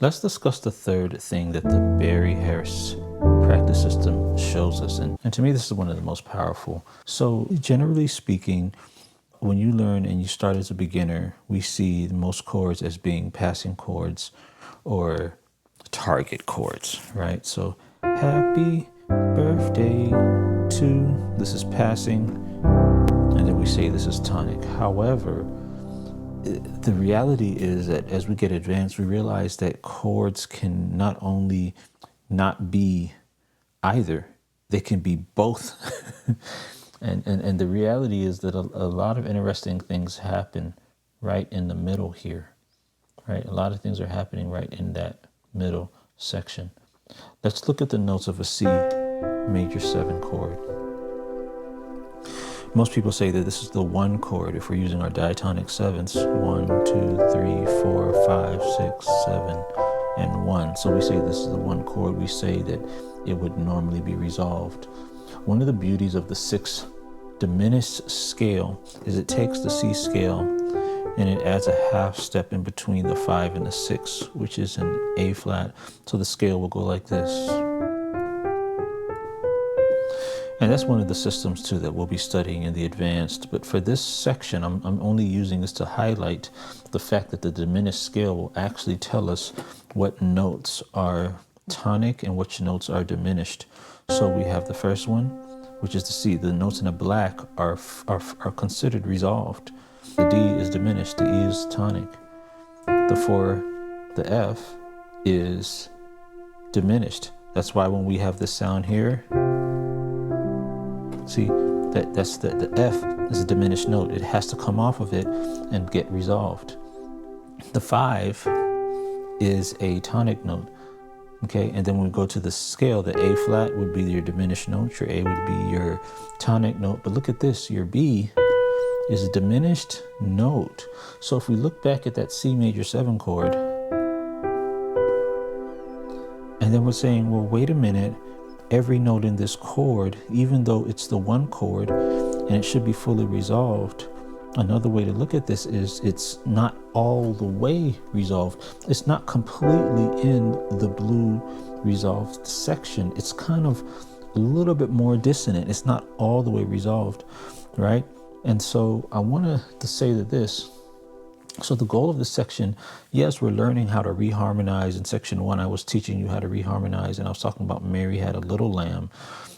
Let's discuss the third thing that the Barry-Harris practice system shows us. And to me, this is one of the most powerful. So generally speaking, when you learn and you start as a beginner, we see most chords as being passing chords or target chords, right? So happy birthday to, this is passing, and then we say this is tonic. However, the reality is that as we get advanced, we realize that chords can not only not be either, they can be both. and the reality is that a lot of interesting things happen right in the middle here, right? A lot of things are happening right in that middle section. Let's look at the notes of a C major 7 chord. Most people say that this is the 1 chord if we're using our diatonic sevenths. 1, 2, 3, 4, 5, 6, 7, and 1. So we say this is the 1 chord. We say that it would normally be resolved. One of the beauties of the 6 diminished scale is it takes the C scale and it adds a half step in between the 5 and the 6, which is an A flat. So the scale will go like this. And that's one of the systems too that we'll be studying in the advanced. But for this section, I'm only using this to highlight the fact that the diminished scale will actually tell us what notes are tonic and which notes are diminished. So we have the first one, which is the C. The notes in the black are considered resolved. The D is diminished, the E is tonic. The F is diminished. That's why when we have this sound here, see, that's the F is a diminished note. It has to come off of it and get resolved. The 5 is a tonic note. Okay, and then when we go to the scale, the A flat would be your diminished note, your A would be your tonic note. But look at this, your B is a diminished note. So if we look back at that C major 7 chord, and then we're saying, well, wait a minute, every note in this chord, even though it's the 1 chord and it should be fully resolved, another way to look at this is it's not all the way resolved. It's not completely in the blue resolved section. It's kind of a little bit more dissonant. It's not all the way resolved, right? And so I wanted to say that this, so the goal of this section, yes, we're learning how to reharmonize. In section 1, I was teaching you how to reharmonize, and I was talking about Mary Had a Little Lamb.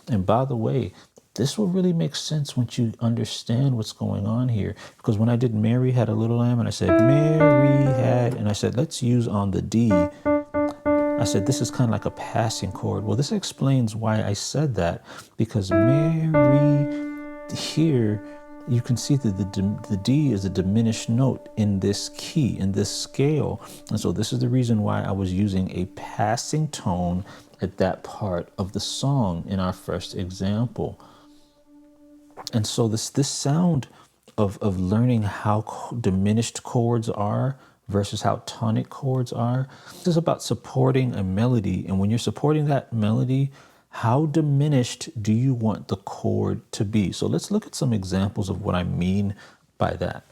And by the way, this will really make sense once you understand what's going on here. Because when I did Mary Had a Little Lamb, and I said, Mary had, and I said, let's use on the D, I said, this is kind of like a passing chord. Well, this explains why I said that, because Mary here, you can see that the D is a diminished note in this key, in this scale. And so this is the reason why I was using a passing tone at that part of the song in our first example. And so this sound of learning how diminished chords are versus how tonic chords are, this is about supporting a melody. And when you're supporting that melody, how diminished do you want the chord to be? So let's look at some examples of what I mean by that.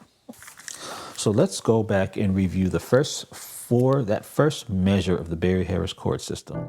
So let's go back and review the first that first measure of the Barry-Harris chord system.